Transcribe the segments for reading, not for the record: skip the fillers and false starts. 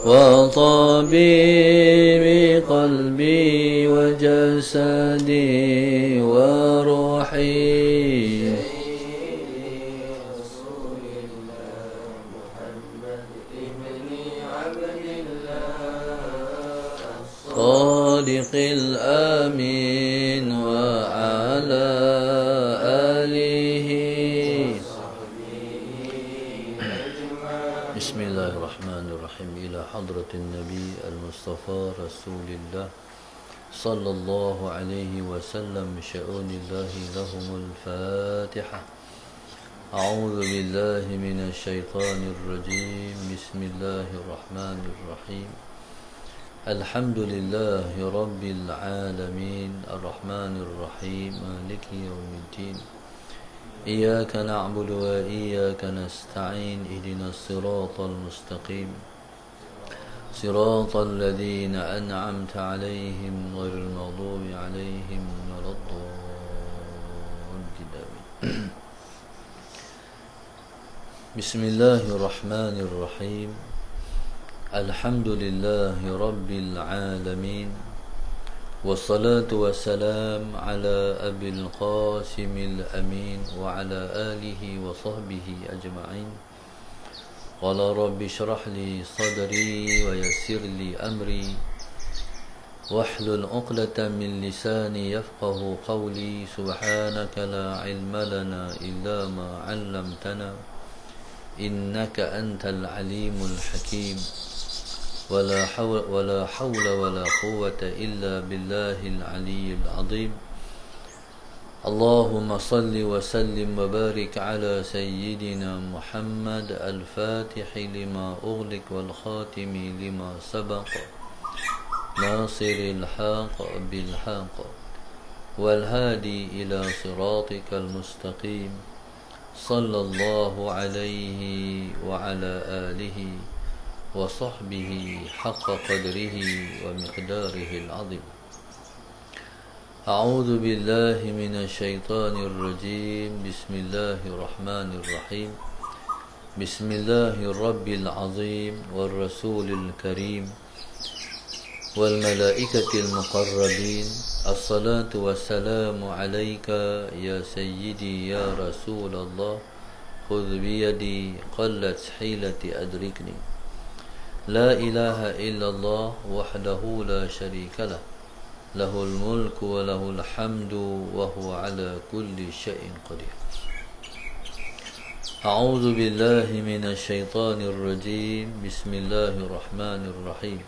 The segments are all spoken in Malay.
وطبيب قلبي وجسدي وروحي صادق الأمين وعلى آله. بسم الله الرحمن الرحيم. إلى حضرة النبي المصطفى رسول الله صلى الله عليه وسلم شؤون الله لهم الفاتحة. أعوذ بالله من الشيطان الرجيم. بسم الله الرحمن الرحيم. الحمد لله رب العالمين الرحمن الرحيم مالك يوم الدين. إياك نعبد وإياك نستعين. اهدنا الصراط المستقيم صراط الذين أنعمت عليهم غير المغضوب عليهم ولا الضالين. بسم الله الرحمن الرحيم. الحمد لله رب العالمين والصلاة والسلام على أبي القاسم الأمين وعلى آله وصحبه أجمعين. قال رب اشرح لي صدري ويسر لي أمري واحلل عقدة من لساني يفقه قولي. سبحانك لا علم لنا إلا ما علمتنا إنك أنت العليم الحكيم. ولا حول ولا قوة إلا بالله العلي العظيم. اللهم صل وسلم وبارك على سيدنا محمد الفاتح لما أغلق والخاتم لما سبق ناصر الحق بالحق والهادي إلى صراطك المستقيم. صلى الله عليه وعلى آله وصحبه حق قدره ومقداره العظيم. أعوذ بالله من الشيطان الرجيم. بسم الله الرحمن الرحيم. بسم الله الرب العظيم والرسول الكريم والملائكة المقربين. الصلاة والسلام عليك يا سيدي يا رسول الله. خذ بيدي قلت حيلتي أدركني. لا إله إلا الله وحده لا شريك له. له الملك وله الحمد وهو على كل شيء قدير. أعوذ بالله من الشيطان الرجيم. بسم الله الرحمن الرحيم.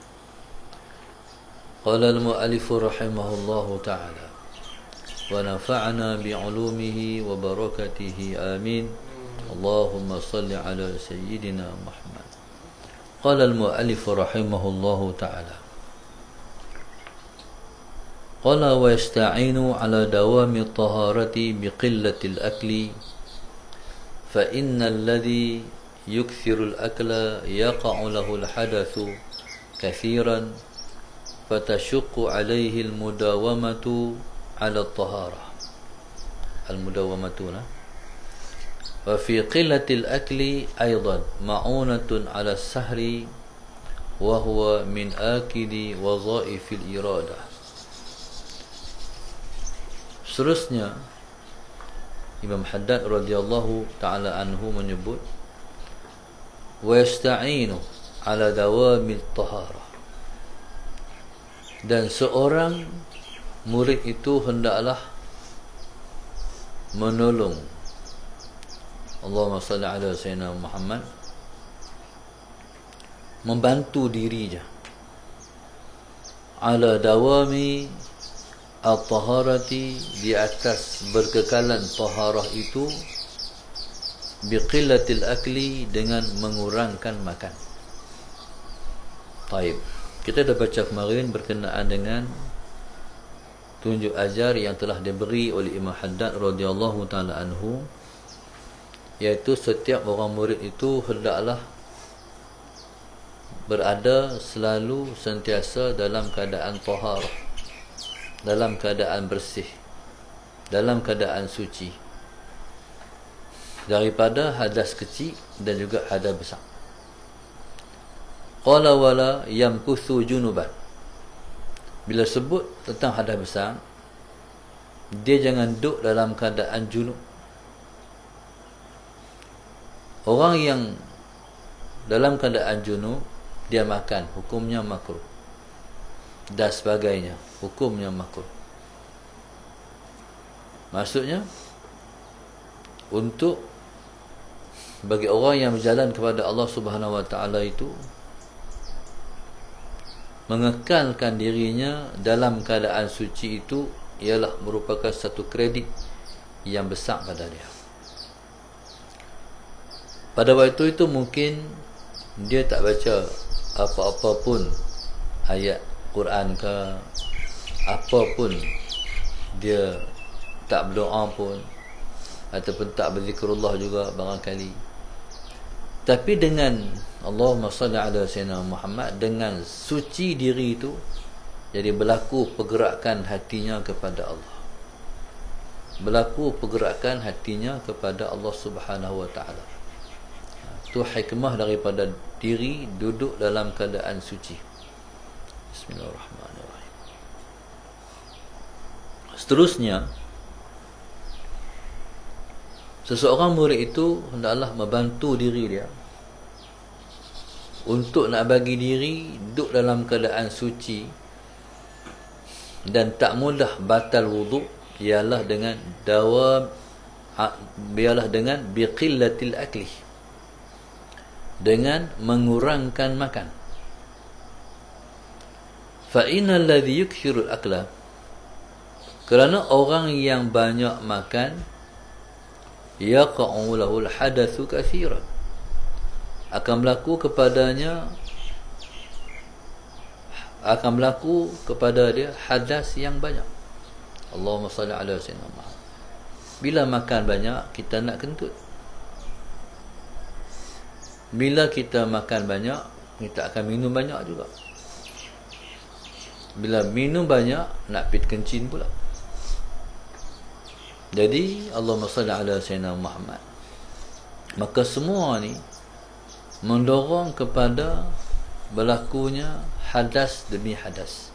قال المؤلف رحمه الله تعالى ونفعنا بعلومه وبركته آمين. اللهم صل على سيدنا محمد. قال المؤلف رحمه الله تعالى قال ويستعين على دوام الطهارة بقلة الأكل فإن الذي يكثر الأكل يقع له الحدث كثيرا فتشق عليه المداومة على الطهارة. المداومة وفي قلة الأكل أيضا معونة على السهر وهو من آكد وظائف الإرادة. Seterusnya Imam Haddad radhiyallahu ta'ala anhu menyebut wa yasta'inu ala dawamil tahara, dan seorang murid itu hendaklah menolong, Allahumma salli ala sayyidina Muhammad, membantu dirinya ala dawami at-taharati, di atas berkekalan taharah itu, biqillatil akli, dengan mengurangkan makan. Baik, kita dah baca kemarin berkenaan dengan tunjuk ajar yang telah diberi oleh Imam Haddad radhiyallahu taala anhu, iaitu setiap orang murid itu hendaklah berada selalu sentiasa dalam keadaan taharah, dalam keadaan bersih, dalam keadaan suci daripada hadas kecil dan juga hadas besar. Qala wala yamkuthu junuban. Bila sebut tentang hadas besar, dia jangan duduk dalam keadaan junub. Orang yang dalam keadaan junub, dia makan, hukumnya makruh, dan sebagainya, hukumnya makruh. Maksudnya, untuk bagi orang yang berjalan kepada Allah Subhanahu Wa Taala itu, mengekalkan dirinya dalam keadaan suci itu ialah merupakan satu kredit yang besar pada dia. Pada waktu itu mungkin dia tak baca apa-apa pun ayat Quran ke, apa pun, dia tak berdoa pun, ataupun tak berzikrullah juga barangkali. Tapi dengan Allahumma salli ala sayyidina Muhammad, dengan suci diri itu, jadi berlaku pergerakan hatinya kepada Allah. Berlaku pergerakan hatinya kepada Allah Subhanahu Wa Taala. Itu hikmah daripada diri duduk dalam keadaan suci. Bismillahirrahmanirrahim. Seterusnya, seseorang murid itu hendaklah membantu diri dia untuk nak bagi diri duduk dalam keadaan suci dan tak mudah batal wuduk, ialah dengan biqillatil akli, dengan mengurangkan makan. Fa innal ladzi yukthiru al-akla, kerana orang yang banyak makan, yaqa'u lahu al-hadatsu katsiran, akan berlaku kepada dia hadas yang banyak. Allahumma salli ala sayyidina Muhammad. Bila makan banyak, kita nak kentut. Bila kita makan banyak, kita akan minum banyak juga. Bila minum banyak, nak pit kencing pula. Jadi Allahumma salli ala sayyidina Muhammad. Maka semua ni mendorong kepada berlakunya hadas demi hadas.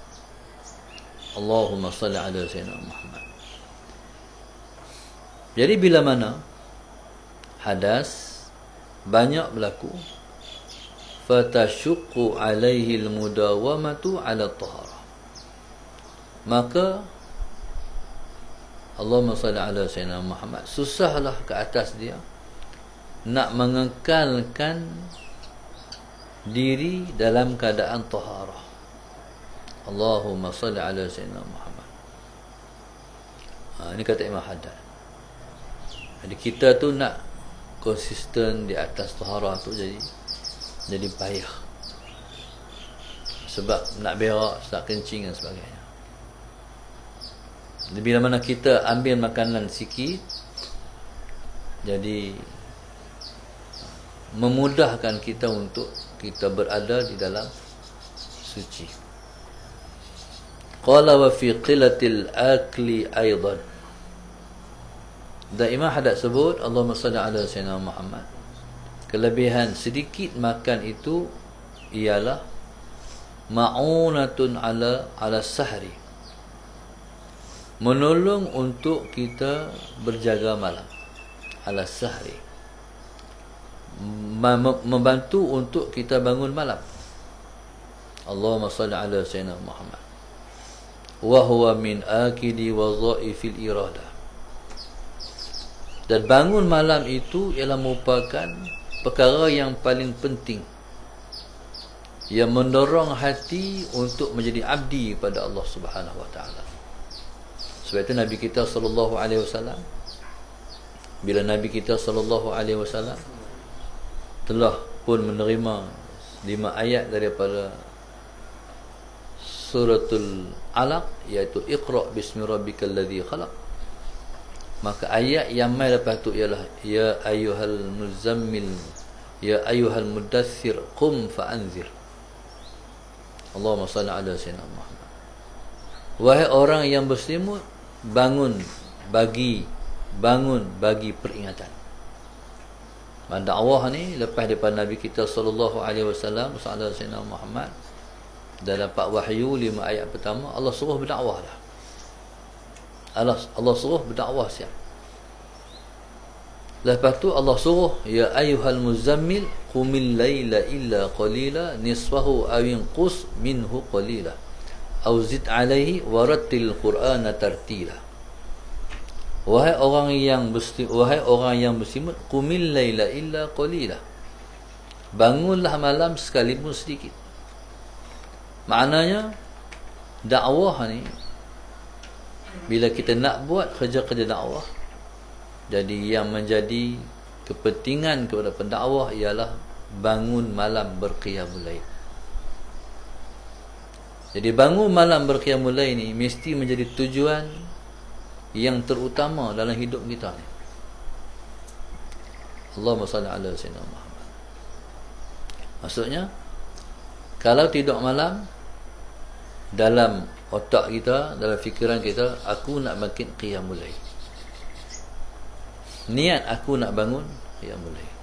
Allahumma salli ala sayyidina Muhammad. Jadi bila mana hadas banyak berlaku, fatashuqqu alaihi almudawamatu ala taharah, maka Allahumma salli ala sayyidina Muhammad, susahlah ke atas dia nak mengekalkan diri dalam keadaan taharah. Allahumma salli ala sayyidina Muhammad. Ini kata Imam Haddad. Jadi kita tu nak konsisten di atas taharah tu jadi payah. Sebab nak berak, nak kencing dan sebagainya. Jadi bila mana kita ambil makanan sikit, jadi memudahkan kita untuk kita berada di dalam suci. Qala wa fi qillatil akli aidan. Dan Imam Haddad sebut, Allahumma salli ala sayyidina Muhammad, kelebihan sedikit makan itu ialah ma'unatun ala sahri, menolong untuk kita berjaga malam. Ala sahri, membantu untuk kita bangun malam. Allahumma salli ala sayyidina Muhammad. Wa huwa min akidi wadhaifil iradah. Dan bangun malam itu ialah merupakan perkara yang paling penting, yang mendorong hati untuk menjadi abdi pada Allah Subhanahu Wa Taala. Sebab itu Nabi kita sallallahu alaihi wasallam, bila Nabi kita sallallahu alaihi wasallam telah pun menerima 5 ayat daripada suratul Alaq, iaitu Iqra bismi rabbikal ladzi khalaq, maka ayat yang mai lepas tu ialah ya ayyuhal muzammil, ya ayyuhal mudaththir qum fa'anzir. Allahumma salli ala sayyidina Muhammad. Wahai orang yang berselimut, bangun bagi peringatan. Dakwah ni lepas daripada Nabi kita sallallahu alaihi wasallam, sallallahu Sayyidina Muhammad, dalam 4 wahyu 5 ayat pertama Allah suruh berdakwah dah. Allah suruh berdakwah siap. Lepas tu Allah suruh, ya ayyuhal muzammil qumil laila illa qalila nisfahu aw inqus minhu qalila aw zid alaihi warattil qur'ana tartila. Wahai orang yang bersimut, qumil laila illa qalila, bangunlah malam sekalipun sedikit. Maknanya dakwah ni, bila kita nak buat kerja-kerja dakwah, jadi yang menjadi kepentingan kepada pendakwah ialah bangun malam berqiyamul lail. Jadi bangun malam berqiyamul lail ni mesti menjadi tujuan yang terutama dalam hidup kita ni. Allahumma salli ala sayyidina Muhammad. Maksudnya, kalau tidur malam, dalam otak kita, dalam fikiran kita, aku nak makin qiyamul lail. Niat aku nak bangun qiyamul lail.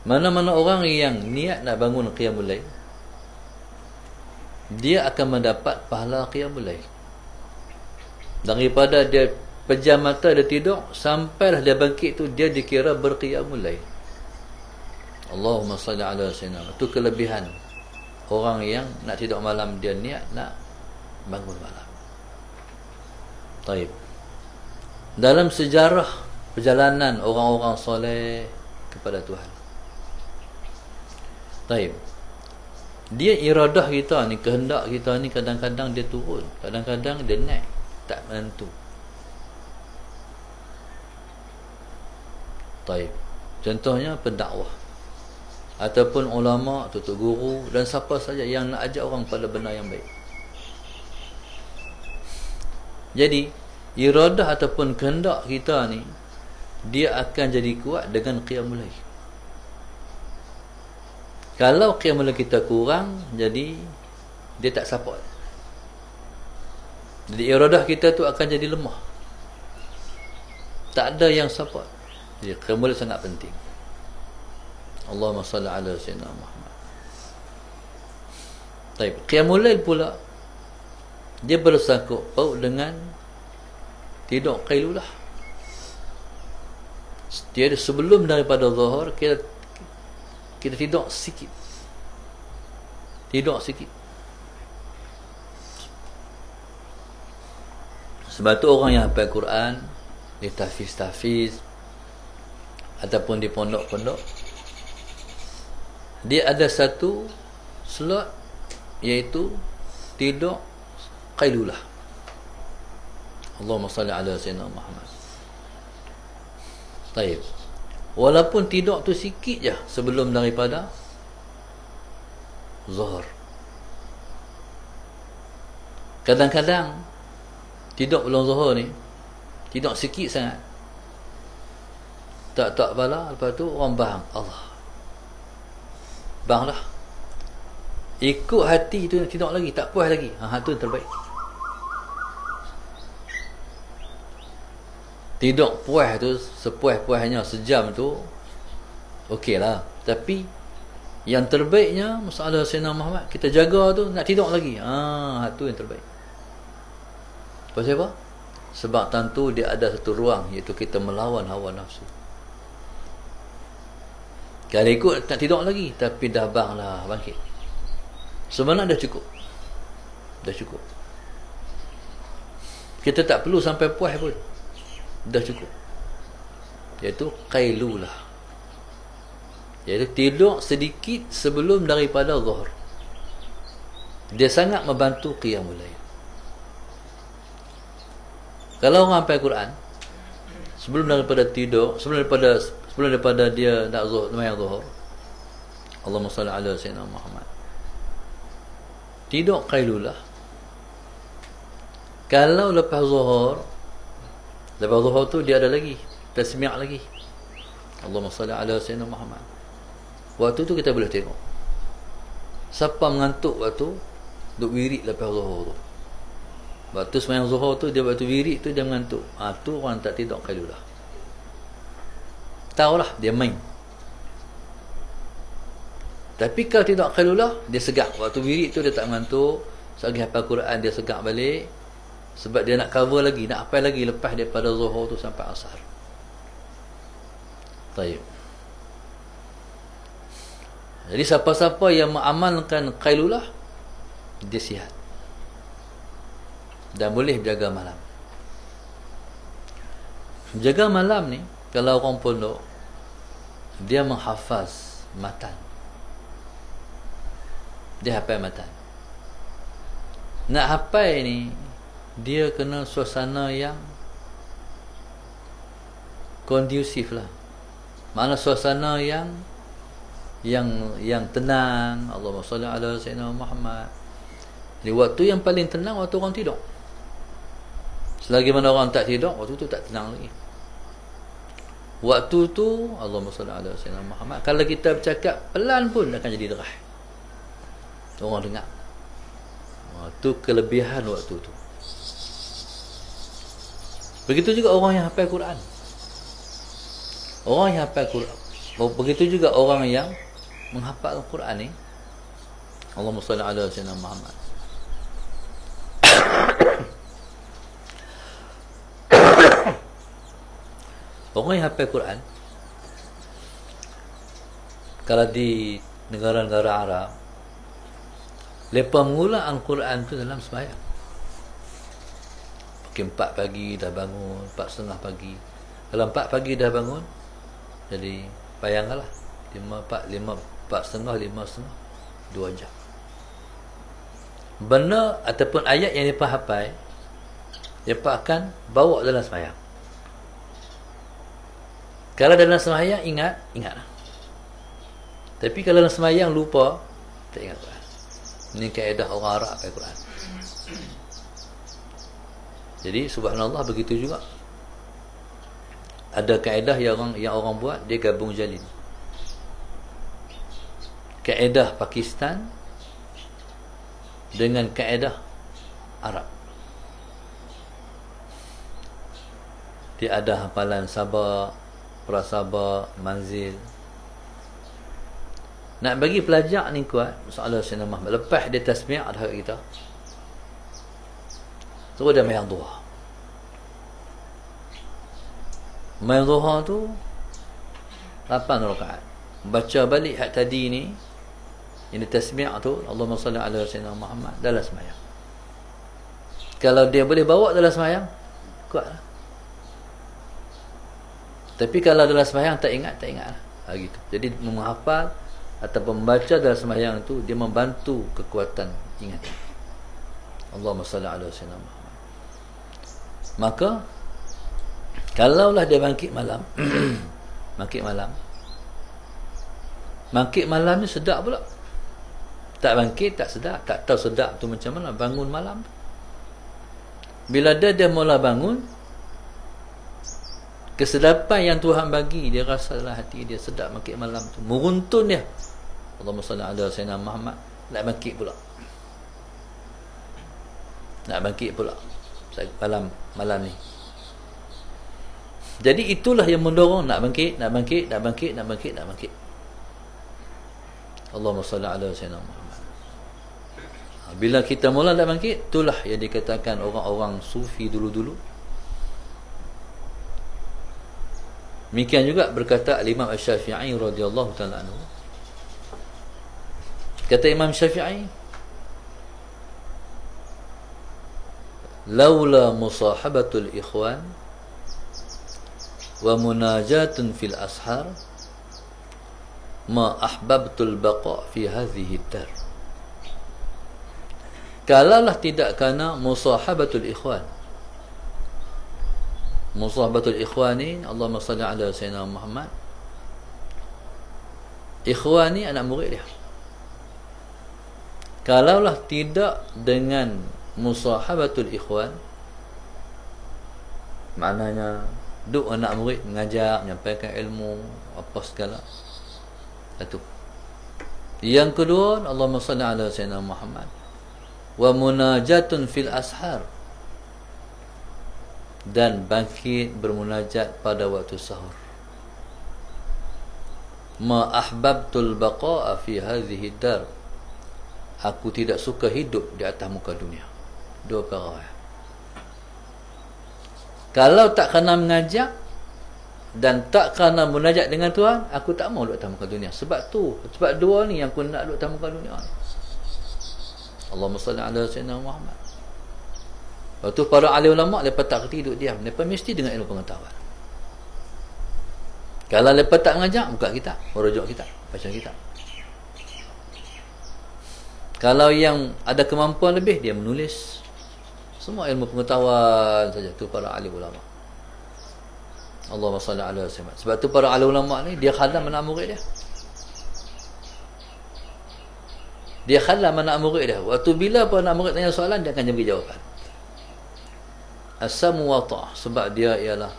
Mana-mana orang yang niat nak bangun qiyamul lail, dia akan mendapat pahala qiyamul lail. Daripada dia pejam mata, dia tidur, sampailah dia bangkit tu, dia dikira berqiyamul lail. Allahumma salli ala sayyidina. Itu kelebihan orang yang nak tidur malam, dia niat nak bangun malam. Taib. Dalam sejarah perjalanan orang-orang soleh kepada Tuhan, taib, dia iradah kita ni, kehendak kita ni, kadang-kadang dia turun, kadang-kadang dia naik, tak menentu. Taib. Contohnya pendakwah ataupun ulama, tutup guru dan siapa saja yang nak ajak orang pada benar yang baik. Jadi iradah ataupun kehendak kita ni, dia akan jadi kuat dengan qiyamul lail. Kalau qiyamul lail kita kurang, jadi dia tak support. Jadi iradah kita tu akan jadi lemah, tak ada yang support. Jadi qiyamul lail sangat penting. Allahumma salli ala sayyidina Muhammad. Baik, qiyamul lail pula dia bersangkut paut dengan tidur qailulah. Dia sebelum daripada zuhur, kita tidur sikit. Tidur sikit. Sebab tu orang yang hafal Quran, dia tahfiz ataupun di pondok-pondok, dia ada satu slot, iaitu tidur qailulah. Allahumma salli ala sayyidina Muhammad. Baik. Walaupun tidur tu sikit je sebelum daripada zuhur. Kadang-kadang tidur belum zuhur ni, tidur sikit sangat, tak bala. Lepas tu orang bang, Allah, bang lah, ikut hati tu, nak tidur lagi, tak puas lagi. Tu yang terbaik. Tidur puas tu, sepuas-puasnya sejam tu, okey lah. Tapi yang terbaiknya, masalah Sayyidina Muhammad, kita jaga tu, nak tidur lagi. Tu yang terbaik. Pasal apa? Sebab tentu dia ada satu ruang, iaitu kita melawan hawa nafsu. Kalau ikut tak tidur lagi, tapi dah bang lah, bangkit. Sebenarnya dah cukup. Dah cukup. Kita tak perlu sampai puas pun, dah cukup. Iaitu qailulah, iaitu tidur sedikit sebelum daripada zuhur. Dia sangat membantu qiyamul lail. Kalau orang hafal Quran, sebelum daripada tidur, sebelum daripada dia nak sembahyang zuhur, Allahumma salli ala sayyidina Muhammad, tidur qailulah. Kalau lepas zuhur tu dia ada lagi tasmi' lagi, Allahumma salli ala sayyidina Muhammad, waktu tu kita boleh tengok siapa mengantuk waktu duk wirid lepas zuhur tu. Waktu sembahyang zuhur tu, dia waktu wirid tu dia mengantuk. Tu orang tak tidur qailulah. tahulah dia main. Tapi kalau tidak qailulah, dia segak. Waktu wirid tu dia tak mengantuk, selagi hafal Quran dia segak balik, sebab dia nak cover lagi, nak hafal lagi lepas daripada zuhur tu sampai asar. Baik. Jadi siapa-siapa yang mengamalkan qailulah, dia sihat dan boleh jaga malam. Jaga malam ni, kalau orang pondok, dia menghafaz matan, dia hafal matan. Nak hafal ni, dia kena suasana yang kondusif lah. Mana suasana yang tenang. Allahumma salli ala sayyidina Muhammad. Jadi waktu yang paling tenang waktu orang tidur. Selagi mana orang tak tidur, waktu tu tak tenang lagi. Waktu tu Allahumma salli ala sayyidina Muhammad. Kalau kita bercakap pelan pun akan jadi derah, orang dengar. Itu kelebihan waktu tu. Begitu juga orang yang hafal Quran. Orang yang hafal Quran, begitu juga orang yang menghafal Quran ni, Allahumma salli ala sayyidina Muhammad. Orang yang hafal Quran, kalau di negara-negara Arab, mereka mula Al-Quran tu dalam sembahyang. Pukul 4 pagi dah bangun, 4:30 pagi. Kalau 4 pagi dah bangun, jadi bayangkanlah 4:30, 2 jam. Benda ataupun ayat yang mereka hafal, mereka akan bawa dalam sembahyang. Kalau dalam sembahyang ingatlah. Tapi kalau dalam sembahyang lupa, tak ingat Quran. Ini kaedah orang Arab hafal Quran. Jadi subhanallah, begitu juga. Ada kaedah yang orang buat, dia gabung jalin. Kaedah Pakistan dengan kaedah Arab. Dia ada hafalan sabah, prasabah, manzil. Nak bagi pelajar ni kuat, masalah Sayyidina Muhammad, lepas dia tasmi' ada kat kita, terus dia main duha. Main duha tu 8 rakaat. Baca balik hak tadi ni, yang tasmi' tu, Allahumma salli ala Sayyidina Muhammad, dalam sembahyang. Kalau dia boleh bawa dalam sembahyang, kuatlah. Tapi kalau dalam sembahyang tak ingat lah. Gitu. Jadi menghafal atau membaca dalam sembahyang tu, dia membantu kekuatan ingatan. Allahumma salli ala sayyidina Muhammad. Maka kalaulah dia bangkit malam bangkit malam ni sedap pula. Tak bangkit tak sedap, tak tahu sedap tu macam mana bangun malam. Bila dia mula bangun, kesedapan yang Tuhan bagi, dia rasa dalam hati dia sedap bangkit malam tu. Meruntun dia, Allahumma salli ala sayyidina Muhammad, nak bangkit pula. Malam ni. Jadi itulah yang mendorong nak bangkit. Allahumma salli ala sayyidina Muhammad. Bila kita mula nak bangkit, itulah yang dikatakan orang-orang sufi dulu-dulu. Demikian juga berkata Imam Syafi'i radhiyallahu ta'ala anhu. Kata Imam Syafi'i, laula musahabatul ikhwan wa munajatun fil ashar ma ahbabtul baqa fi hadhihi dar. Kalaulah tidak kerana musahabatul ikhwan. Musahabatul ikhwani, Allahumma salli ala sayyidina Muhammad. Ikhwani anak murid dia. Kalaulah tidak dengan musahabatul ikhwan, maknanya duk anak murid mengajar, menyampaikan ilmu, apa segala. Satu. Yang kedua, Allahumma salli ala sayyidina Muhammad. Wa munajatun fil ashar, dan bangkit bermunajat pada waktu sahur. ma ahbabtul baqa'a fi hadhihi dar, aku tidak suka hidup di atas muka dunia. Dua perkara. Kalau tak kerana mengajak dan tak kerana munajat dengan Tuhan, aku tak mau duduk atas muka dunia. Sebab dua ni yang aku nak duduk atas muka dunia ni. Allahumma salli ala sayyidina Muhammad. Lepas tu para ahli ulama' mereka tak kerti duduk diam. Mereka mesti dengan ilmu pengetahuan. Kalau mereka tak mengajak, buka kitab, merujuk kitab, baca kitab. Kalau yang ada kemampuan lebih, dia menulis. Semua ilmu pengetahuan saja. Itu para ahli ulama'. Allahumma salli ala sayyidina. Sebab tu para ahli ulama' ni, dia khalam anak murid dia. Dia khalam anak murid dia. Waktu bila pun anak murid tanya soalan, dia akan beri jawapan. As-samu wa ta'ah. Sebab dia ialah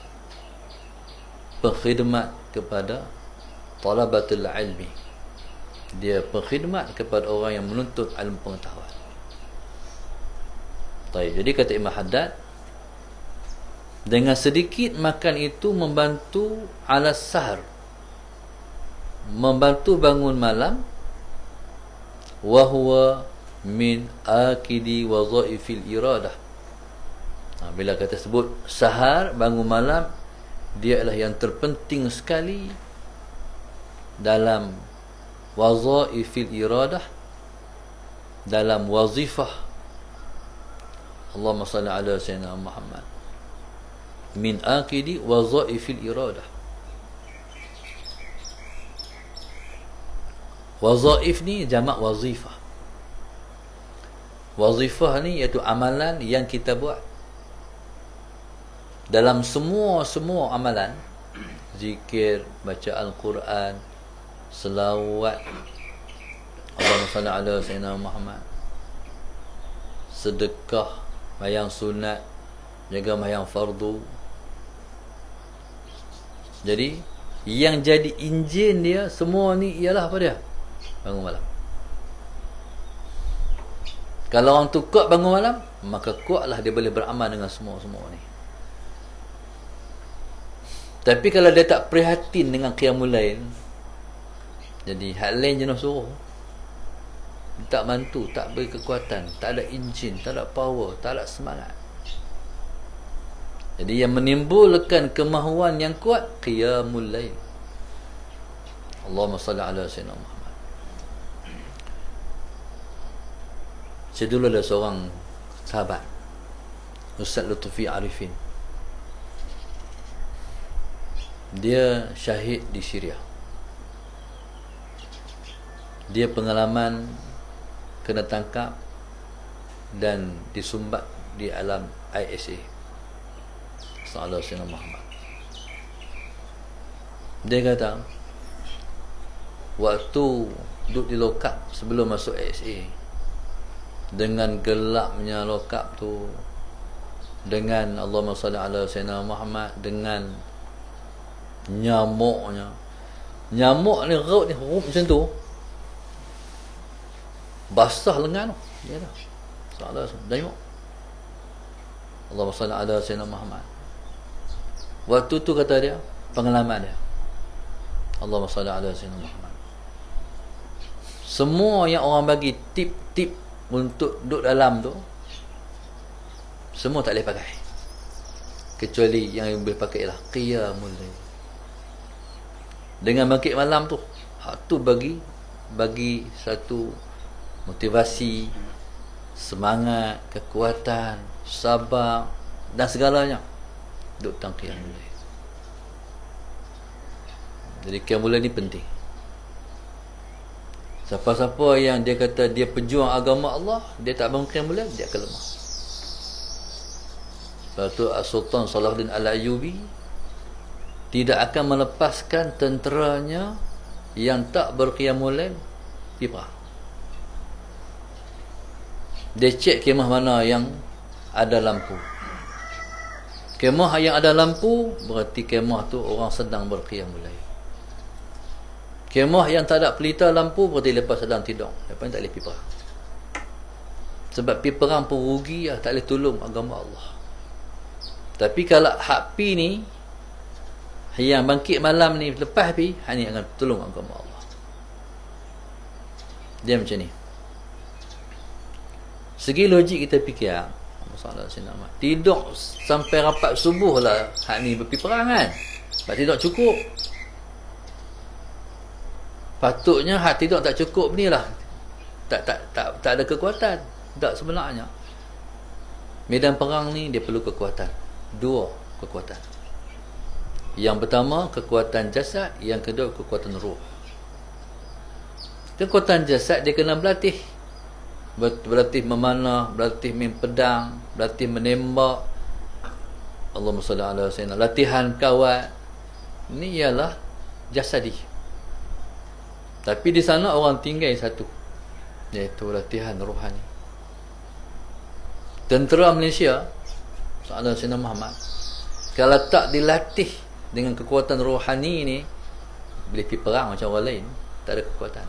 pengkhidmat kepada talabatul ilmi. Dia pengkhidmat kepada orang yang menuntut ilmu pengetahuan. Jadi kata Imam Haddad, dengan sedikit makan itu membantu ala sahar, membantu bangun malam, wa huwa min akidi wazaifil iradah. Bila kata sebut sahar, bangun malam, dia adalah yang terpenting sekali dalam wazaifil iradah, dalam wazifah. Allahumma salli ala sayyidina Muhammad. Min akidi wazaifil iradah. Wazaif ni jamak wazifah. Wazifah ni iaitu amalan yang kita buat. Dalam semua amalan, zikir, baca Al-Quran, selawat, Allahumma salli ala sayyidina Muhammad, sedekah, mayang sunat, jaga mayang fardu. Jadi yang jadi enjin dia semua ni ialah apa dia? Bangun malam. Kalau orang tu kuat bangun malam, maka kuatlah dia boleh beramal dengan semua ni. Tapi kalau dia tak prihatin dengan qiyamul lail, jadi hal lain jenuh suruh, tak bantu, tak beri kekuatan, tak ada enjin, tak ada power, tak ada semangat. Jadi yang menimbulkan kemahuan yang kuat, qiyamul lail. Allahumma salli ala sayyidina Muhammad. Saya dulu ada seorang sahabat, Ustaz Lutfi Arifin. Dia syahid di Syria. Dia pengalaman kena tangkap dan disumbat di alam ISA. Sallallahu alaihi wasallam. Dia kata waktu duduk di lokap sebelum masuk ISA, dengan gelapnya lokap tu, dengan Allahumma salli ala sayyidina Muhammad, dengan nyamuk ni raut ni macam tu, basah lengan tu dia dah salah nyamuk. Allahumma salli ala sayyidina Muhammad. Waktu tu kata dia, pengalaman dia, Allahumma salli ala sayyidina Muhammad. Semua yang orang bagi tip-tip untuk duduk dalam tu, semua tak boleh pakai, kecuali yang boleh pakai ialah qiyamul lail. Dengan bangkit malam tu, hak tu bagi satu motivasi, semangat, kekuatan, sabar dan segalanya duduk dalam qiyamul lail. Jadi qiyamul lail ni penting. Siapa-siapa yang dia kata dia pejuang agama Allah, dia tak bangun qiyamul lail, dia akan lemah. Sebab tu Sultan Salahuddin Al-Ayyubi tidak akan melepaskan tenteranya yang tak berqiyamul lail pergi perang. Dia cek kemah mana yang ada lampu. Kemah yang ada lampu berarti kemah tu orang sedang berqiyamul lail. Kemah yang tak ada pelita lampu berarti lepas sedang tidur. Lepas ni tak boleh pergi perang. Sebab pergi perang pun rugi lah, tak boleh tolong agama Allah. Tapi kalau hak pi ni, Yang bangkit malam ni lepas pi, hang ni akan tolong agama Allah. Dia macam ni. Segi logik kita fikir, masalah sinama. Tidur sampai rapat subuh lah hak ni pergi perang kan. Sebab tidur cukup. Patutnya hak tidur tak cukup ni lah. Tak ada kekuatan. Tak sebenarnya. Medan perang ni dia perlu kekuatan. Dua kekuatan. Yang pertama kekuatan jasad, yang kedua kekuatan roh. Kekuatan jasad dia kena berlatih. Berlatih memanah, berlatih main pedang, berlatih menembak. Allahumma salli ala sayyidina. Latihan kawat. Ini ialah jasadi. Tapi di sana orang tinggal satu, iaitu latihan rohani. Tentera Malaysia, Saudara Sayyidina Muhammad, kalau tak dilatih dengan kekuatan rohani ni, boleh pergi perang macam orang lain, tak ada kekuatan.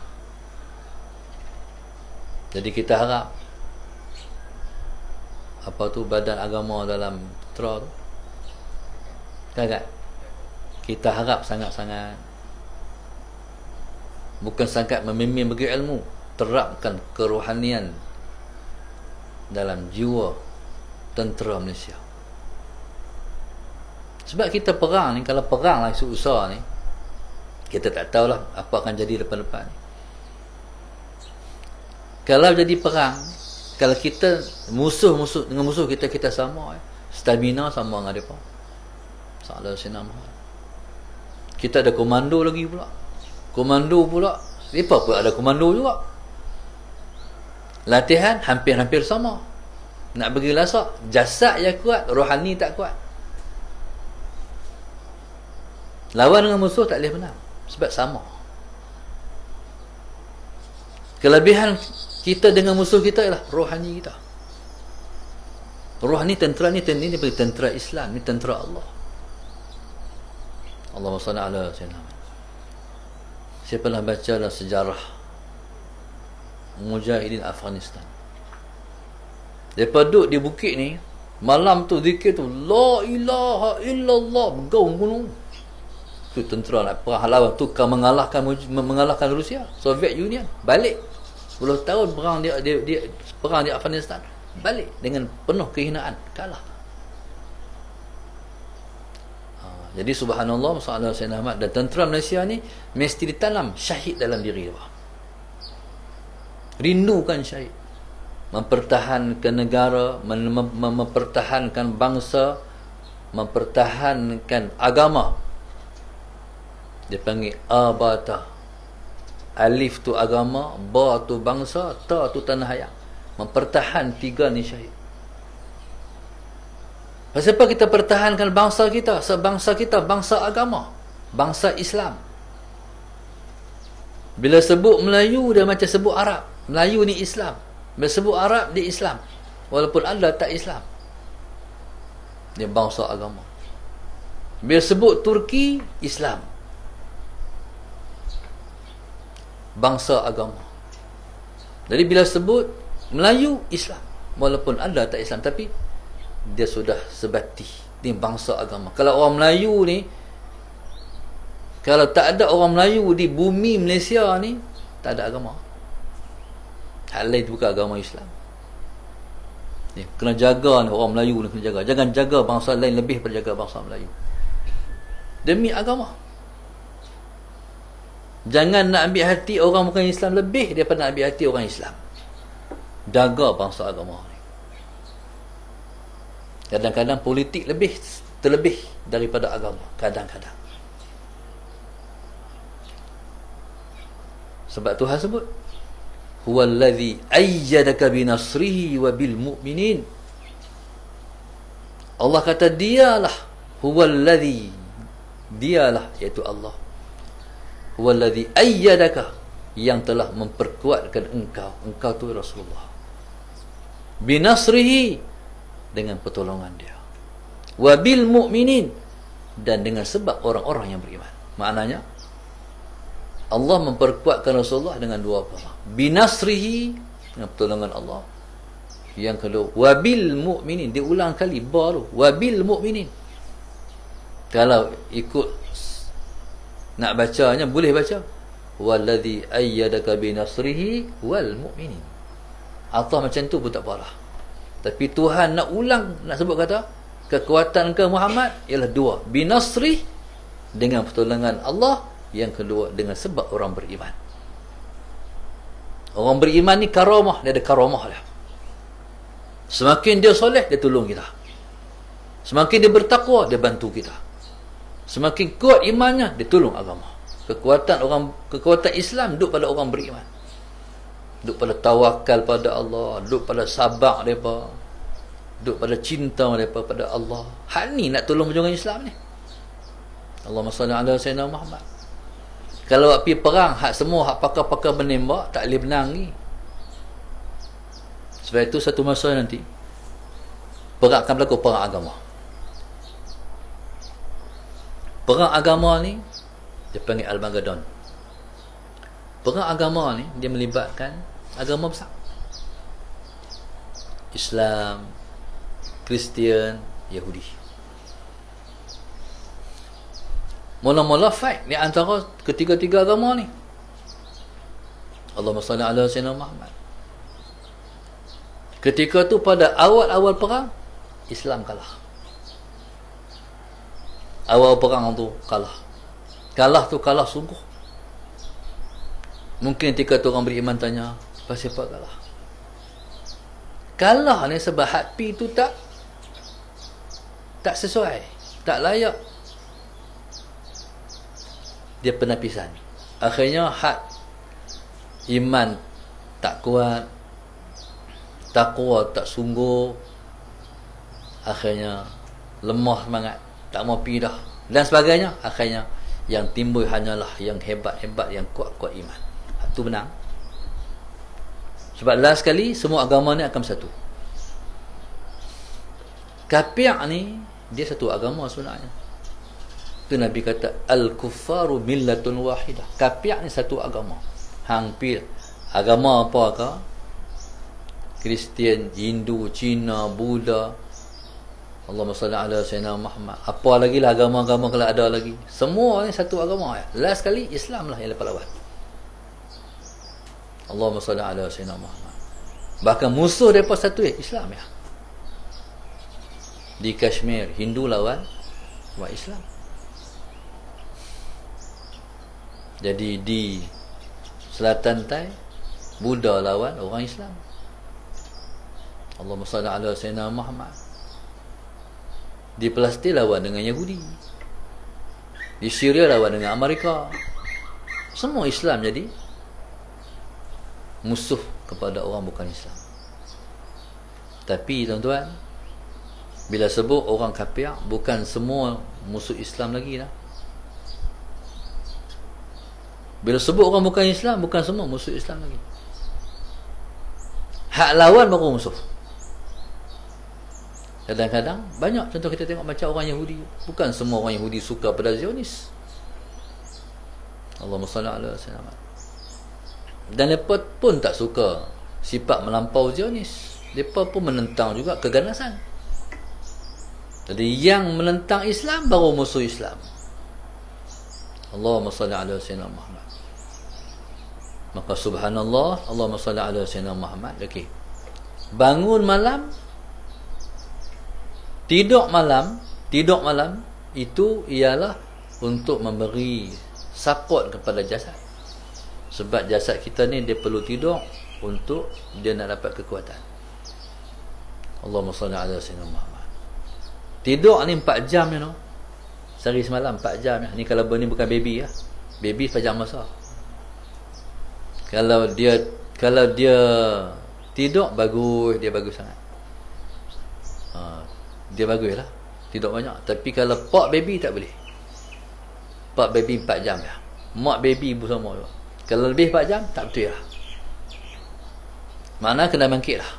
Jadi kita harap apa tu badan agama dalam tentera tu, kan? Kita harap sangat-sangat, bukan sangat memimpin bagi ilmu, terapkan kerohanian dalam jiwa tentera Malaysia. Sebab kita perang ni, kalau perang lah isu usaha ni, kita tak tahulah apa akan jadi depan-depan ni. Kalau jadi perang, kalau kita musuh-musuh dengan musuh kita sama, stamina sama dengan mereka. Salah senama. Kita ada komando lagi pula. Komando pula, mereka pun ada komando juga. Latihan hampir-hampir sama. Nak bagi lasak, jasad yang kuat, rohani tak kuat. Lawan dengan musuh tak boleh menang, sebab sama. Kelebihan kita dengan musuh kita ialah rohani kita. Rohani tentera ni tentera Islam, ni tentera Allah. Allahumma salli ala sayyidina. Saya pernah baca dalam sejarah Mujahidin Afghanistan. Mereka duduk di bukit ni, malam tu zikir tu, la ilaha illallah, bergaung gunung. Tu tentera nak perang lawan tu kan mengalahkan Rusia, Soviet Union. Balik 10 tahun perang dia perang di Afghanistan, balik dengan penuh kehinaan, kalah. Jadi subhanallah, masalah Sayyidina Ahmad dan tentera Malaysia ni mesti ditanam syahid dalam diri dia. Rindukan syahid, mempertahankan negara, mempertahankan bangsa, mempertahankan agama. Dia panggil abata. Alif tu agama, ba tu bangsa, ta tu tanah air. Mempertahan tiga ni syahid. Pasal apa kita pertahankan bangsa kita? Sebangsa kita bangsa agama, bangsa Islam. Bila sebut Melayu dia macam sebut Arab. Melayu ni Islam. Bila sebut Arab dia Islam, walaupun Allah tak Islam. Dia bangsa agama. Bila sebut Turki, Islam, bangsa agama. Jadi bila sebut Melayu, Islam, walaupun Allah tak Islam, tapi dia sudah sebati, dia bangsa agama. Kalau orang Melayu ni, kalau tak ada orang Melayu di bumi Malaysia ni, tak ada agama. Hal lain bukan agama Islam. Ni kena jaga ni, orang Melayu ni kena jaga. Jangan jaga bangsa lain lebih daripada jaga bangsa Melayu. Demi agama. Jangan nak ambil hati orang bukan Islam lebih daripada nak ambil hati orang Islam. Jaga bangsa agama ni. Kadang-kadang politik terlebih daripada agama. Kadang-kadang. Sebab Tuhan sebut, huwallazi ayyadaka binasrihi wa bil mu'minin. Allah kata dialah, huwallazi, dialah, iaitu Allah, huwallazi ayyadaka, yang telah memperkuatkan engkau tu Rasulullah, binasrihi, dengan pertolongan dia, wa bil mu'minin, dan dengan sebab orang-orang yang beriman. Maknanya Allah memperkuatkan Rasulullah dengan dua perkara. Binasrihi, dengan pertolongan Allah. Yang kedua, wabil mu'minin. Dia ulang kali baru, wabil mu'minin. Kalau ikut nak bacanya, boleh baca wallazi ayyadaka binasrihi wal mu'minin. Allah macam tu pun tak apalah. Tapi Tuhan nak ulang, nak sebut kata kekuatan ke Muhammad ialah dua, binasri dengan pertolongan Allah, yang kedua dengan sebab orang beriman. Orang beriman ni karamah, dia ada karamah dia. Semakin dia soleh, dia tolong kita. Semakin dia bertakwa, dia bantu kita. Semakin kuat imannya, dia tolong agama. Kekuatan Islam duduk pada orang beriman. Duduk pada tawakal pada Allah, duduk pada sabar mereka, duduk pada cinta mereka pada Allah. Hak ni nak tolong perjuangan Islam ni. Allahumma salli ala sayyidina Muhammad. Kalau buat pergi perang, hak semua hak pakar-pakar menembak, tak boleh menang ni. Sebab itu satu masa nanti perang akan berlaku, perang agama. Perang agama ni dia panggil Al-Maghaddon. Perang agama ni dia melibatkan agama besar. Islam, Kristian, Yahudi. Mula-mula fight di antara ketiga-tiga agama ni. Allahumma salli ala sayyidina Muhammad. Ketika tu pada awal-awal perang, Islam kalah. Awal perang tu kalah. Kalah tu kalah sungguh. Mungkin ketika tu orang beriman tanya, pasal apa kalah? Kalah ni sebab hati tu tak sesuai, tak layak. Dia penapisan. Akhirnya hak iman tak kuat, takwa tak sungguh, akhirnya lemah semangat, tak mau pergi dah dan sebagainya. Akhirnya yang timbul hanyalah yang hebat-hebat, yang kuat-kuat iman. Itu menang. Sebab last sekali semua agama ni akan bersatu. Kafir ni dia satu agama sebenarnya. Tu Nabi kata al-kuffaru millatun wahidah. Kafir ni satu agama. Hampir agama apakah? Kristian, Hindu, Cina, Buddha. Allahumma salli ala sayyidina Muhammad. Apa lagi lah agama-agama kalau ada lagi. Semua ni satu agama ya. Last sekali Islam lah yang lepas lawan. Allahumma salli ala sayyidina Muhammad. Bahkan musuh daripada satu Islam ya. Di Kashmir Hindu lawan Islam. Jadi di selatan Thai Buddha lawan orang Islam. Allahumma salli ala sayyidina Muhammad. Di Palestin lawan dengan Yahudi. Di Syria lawan dengan Amerika. Semua Islam jadi musuh kepada orang bukan Islam. Tapi tuan-tuan, bila sebut orang kafir, bukan semua musuh Islam lagi dah. Bila sebut orang bukan Islam, bukan semua musuh Islam lagi. Hak lawan baru musuh. Kadang-kadang banyak contoh kita tengok macam orang Yahudi. Bukan semua orang Yahudi suka pada Zionis. Allahumma salli ala sayyidina. Dan mereka pun tak suka sifat melampau Zionis. Mereka pun menentang juga keganasan. Jadi yang menentang Islam baru musuh Islam. Allahumma salli ala sayyidina Muhammad. Maka subhanallah, Allahumma salli ala sayyidina Muhammad. Okey. Bangun malam, tidur malam itu ialah untuk memberi support kepada jasad. Sebab jasad kita ni dia perlu tidur untuk dia nak dapat kekuatan. Allahumma salli ala sayyidina Muhammad. Tidur ni 4 jam ni no. Sehari semalam 4 jam ni. Ni kalau ni bukan baby ya. Baby pajang masa. Kalau dia tidur bagus, dia bagus sangat. Dia bagus lah, tidur banyak. Tapi kalau pak baby tak boleh. Pak baby 4 jam ya. Mak baby pun sama juga. Kalau lebih 4 jam tak betul lah. Mana kena bangkit lah.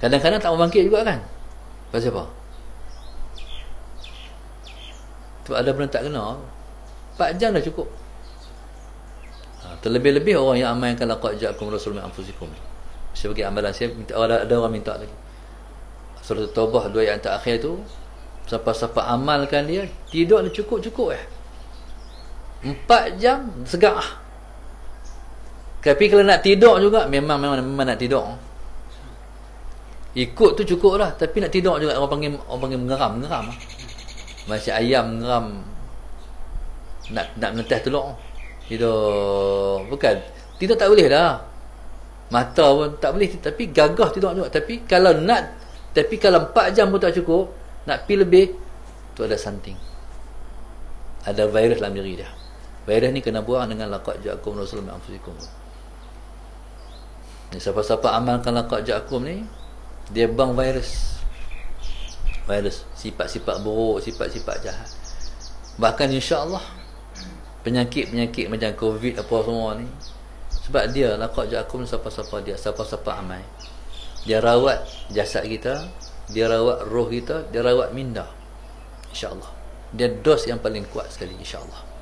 Kadang-kadang tak mau bangkit juga kan. Pasal apa? Tu ada benda tak kena. 4 jam dah cukup. Terlebih-lebih orang yang amalkan laqad ja'akum rasulun min anfusikum. Saya bagi amalan saya, ada orang minta lagi. Surah Taubah 2 ayat terakhir tu, Siapa-siapa amalkan dia, tidur dia cukup-cukup 4 jam segak lah. Tapi kalau nak tidur juga memang nak tidur. Ikut tu cukup lah, tapi nak tidur juga orang panggil mengeram lah. Macam ayam mengeram nak menetas telur. Tidur bukan, tidur tak boleh dah. Mata pun tak boleh, tapi gagah tidur juga. Tapi kalau 4 jam pun tak cukup, nak pi lebih, tu ada something. Ada virus dalam diri dia. Virus ni kena buang dengan laqad ja'akum rasulun min anfusikum. Ni siapa-siapa amalkan laqad ja'akum ni, dia buang virus. Virus, sifat-sifat buruk, sifat-sifat jahat. Bahkan insya-Allah penyakit-penyakit macam COVID apa semua ni, sebab dia laqad ja'akum, siapa-siapa amal. Dia rawat jasad kita, dia rawat roh kita, dia rawat minda. Insya-Allah. Dia dos yang paling kuat sekali insya-Allah.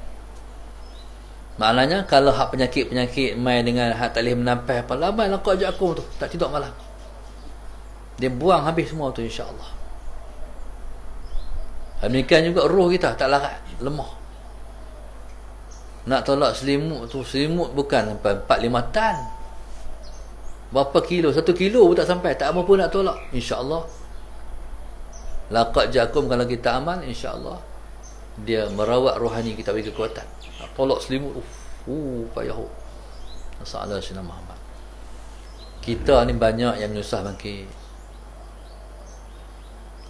Maknanya kalau hak penyakit-penyakit mai dengan hak tak boleh menampai apa lamai laqad ja'akum tu, tak tidur malam. Dia buang habis semua tu insya-Allah. Demikian juga roh kita tak larat, lemah. Nak tolak selimut tu, selimut bukan sampai 4-5 tan. Berapa kilo? 1 kilo pun tak sampai, tak apa pun nak tolak. InsyaAllah laqad ja'akum, kalau kita amal, insya-Allah dia merawat rohani kita, bagi kekuatan. Nak tolak selimut, payah. Masalah Sayyidina Muhammad. Kita ni banyak yang menyusah bangkit.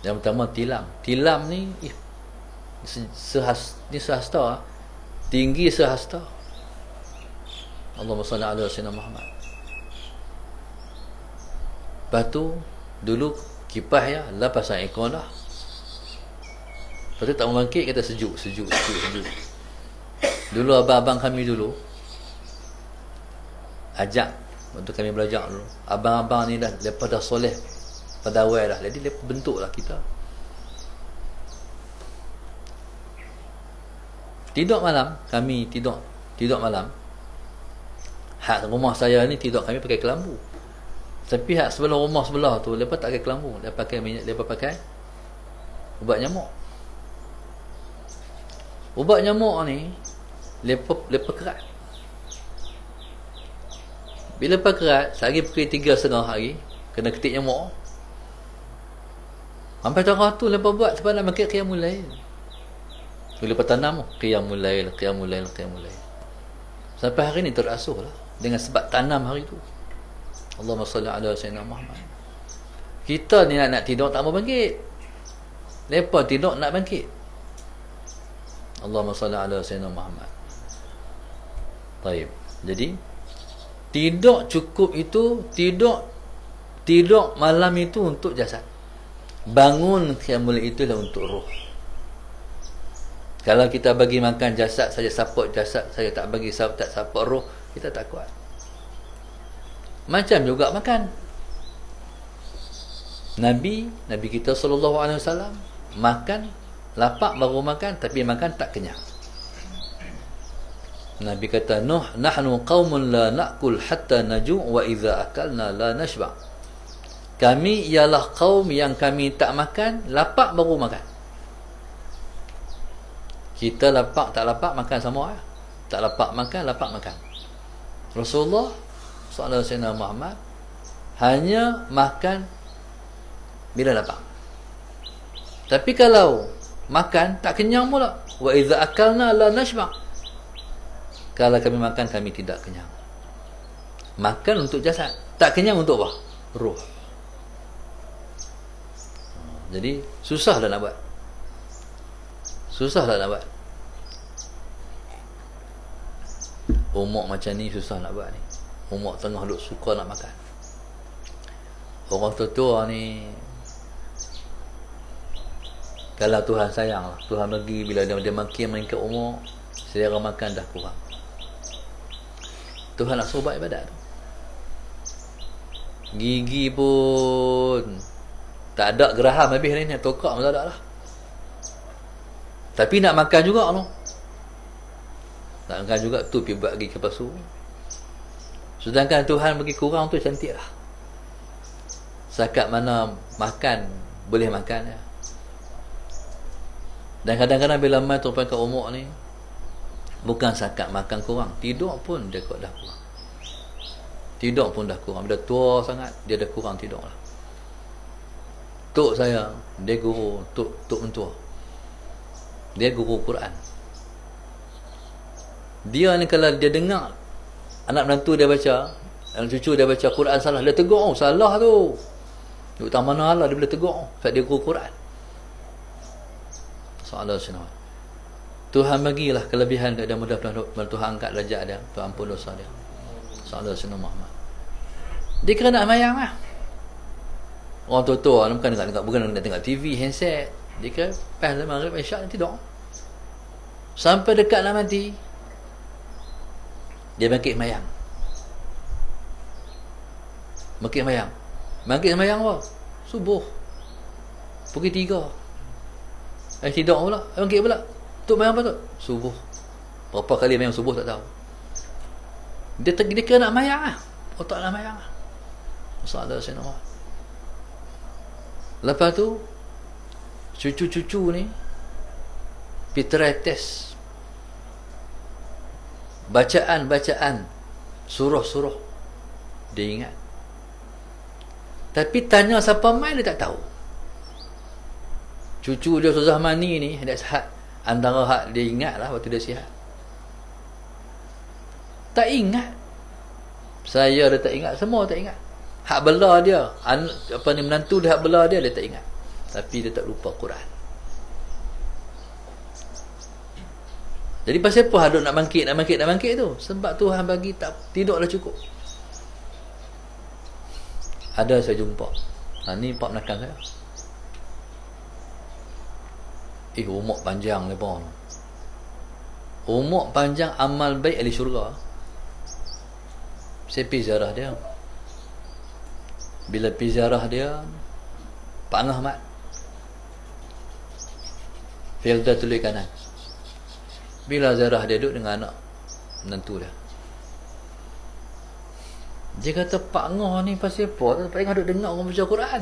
Yang pertama tilam. Tilam ni sehasta, tinggi sehasta. Allahumma salli ala Sayyidina Muhammad. Lepas tu dulu kipas ya, lah pasang aircon dah. Lepas tu tak mau bangkit, kata sejuk. Dulu abang-abang kami dulu ajak, waktu kami belajar dulu, abang-abang ni lepas dah soleh pada awal dah, jadi lepas bentuk lah kita. Tidur malam, kami tidur malam. Hak rumah saya ni tidur kami pakai kelambu. Tapi hak sebelah rumah sebelah tu lepas tak pakai kelambu, dia pakai minyak, dia pakai ubat nyamuk. Ubat nyamuk ni lepas kerat. Bila lepas kerat, sehari pukul 3.30 hari, kena ketik nyamuk. Sampai tengah tu lepas buat sebab nak makan qiyamul lail. Lepas tanam qiyamul lail. Sampai hari ni terasuh lah dengan sebab tanam hari tu. Allahumma salli ala Sayyidina Muhammad. Kita ni nak tidur tak mau bangkit. Lepas tidur nak bangkit. Allahumma salli ala Sayyidina Muhammad. Baik. Jadi tidur cukup itu, tidur malam itu untuk jasad. Bangun qiyamul itulah untuk roh. Kalau kita bagi makan jasad saja, support jasad saja, tak bagi support roh, kita tak kuat. Macam juga makan. Nabi kita sallallahu alaihi wasallam makan, lapar baru makan, tapi makan tak kenyang. Nabi kata, nahnu qaumun la na'kul hatta naju' wa idza akalna la nashba. Kami ialah kaum yang kami tak makan, lapar baru makan. Kita lapar tak lapar makan sama ya. Tak lapar makan, lapar makan. Rasulullah sallallahu alaihi wasallam Muhammad hanya makan bila lapar. Tapi kalau makan tak kenyang pula, wa idza akalna la nashba. Kalau kami makan, kami tidak kenyang. Makan untuk jasad, tak kenyang untuk apa? Roh. Jadi susahlah nak buat. Umur macam ni susah nak buat ni. Umur tengah duk suka nak makan. Orang tua ni, kalau Tuhan sayang lah, Tuhan bagi bila dia makin meningkat umur, selera makan dah kurang. Tuhan nak suruh buat ibadat tu. Gigi pun tak ada geraham habis ni, tokak pun tak ada lah. Tapi nak makan juga tu. Nak makan juga tu pergi buat gigi palsu. Sedangkan Tuhan bagi kurang tu cantik lah. Sakat mana makan boleh makan ya. Dan kadang-kadang bila mai sampai ke umur ni, bukan sakat makan kurang, tidur pun dia dah kurang. Tidur pun dah kurang. Bila tua sangat, dia dah kurang tidur lah. Tok saya, dia guru, tok mentua. Dia guru Quran. Dia ni kalau dia dengar anak menantu dia baca, anak cucu dia baca Quran salah, dia tegur, oh salah tu. Duk tak mana Allah dia boleh tegur, sebab dia guru Quran. Soalan senang. Tuhan bagilah kelebihan kepada mudah-mudahan Tuhan angkat derajat dia, Tuhan ampun dosa dia. Soalan senang Muhammad. Dia kena nak mayang lah. Orang tua-tua bukan nak tengok TV, handset. Dia kira pas maghrib isyak nanti tidur. Sampai dekat nak mati, dia bangkit mayang. Bangkit mayang apa? Subuh. Pukul 3. Tidur pula. Bangkit pula. Tuk mayang apa tu? Subuh. Berapa kali mayang subuh tak tahu. Dia kena nak mayang lah. Otak nak mayang lah. Masalah saya nak. Lepas tu cucu-cucu ni Peter test bacaan surah-surah dia ingat, tapi tanya siapa main dia tak tahu. Cucu dia Ustaz Mani ni dia sihat, antara hak dia ingat lah waktu dia sihat. Tak ingat. Saya dia tak ingat, semua tak ingat. Hak bela dia, menantu dia hak bela dia tak ingat. Tapi dia tak lupa Quran. Jadi pasal apa hadut nak bangkit tu? Sebab Tuhan bagi tak tidurlah cukup. Ada saya jumpa. Ni pak menakan saya. Umur panjang ni pun. Umur panjang amal baik ahli syurga. Saya pergi ziarah dia. Bila pergi ziarah dia, Pak Angah Ahmad Firda tulis kanan. Bila ziarah dia duduk dengan anak menantu dia, dia kata Pak Angah ni pasal apa? Pak Angah duduk dengar orang baca Quran.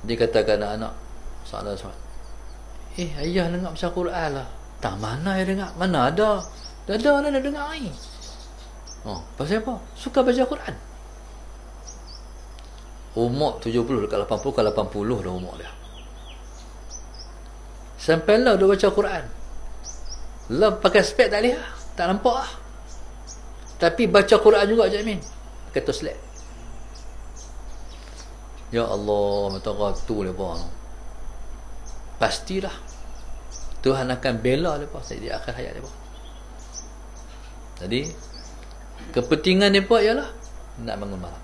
Dia katakan anak-anak salah. Ayah dengar baca Quran lah. Tak, mana ayah dengar? Mana ada? Dah dengar ni. Pasal apa? Suka baca Quran. Umur 70 dekat 80, ke 80 dah umur dia. Sampailah dia baca Quran. Lah pakai spek tak lihat, tak nampak lah. Tapi baca Quran juga Cik Min. Pakai toslet. Ya Allah, mata ratu lepas. Pastilah Tuhan akan bela lepas di akhir hayat lepas. Jadi kepentingan mereka ialah nak bangun malam.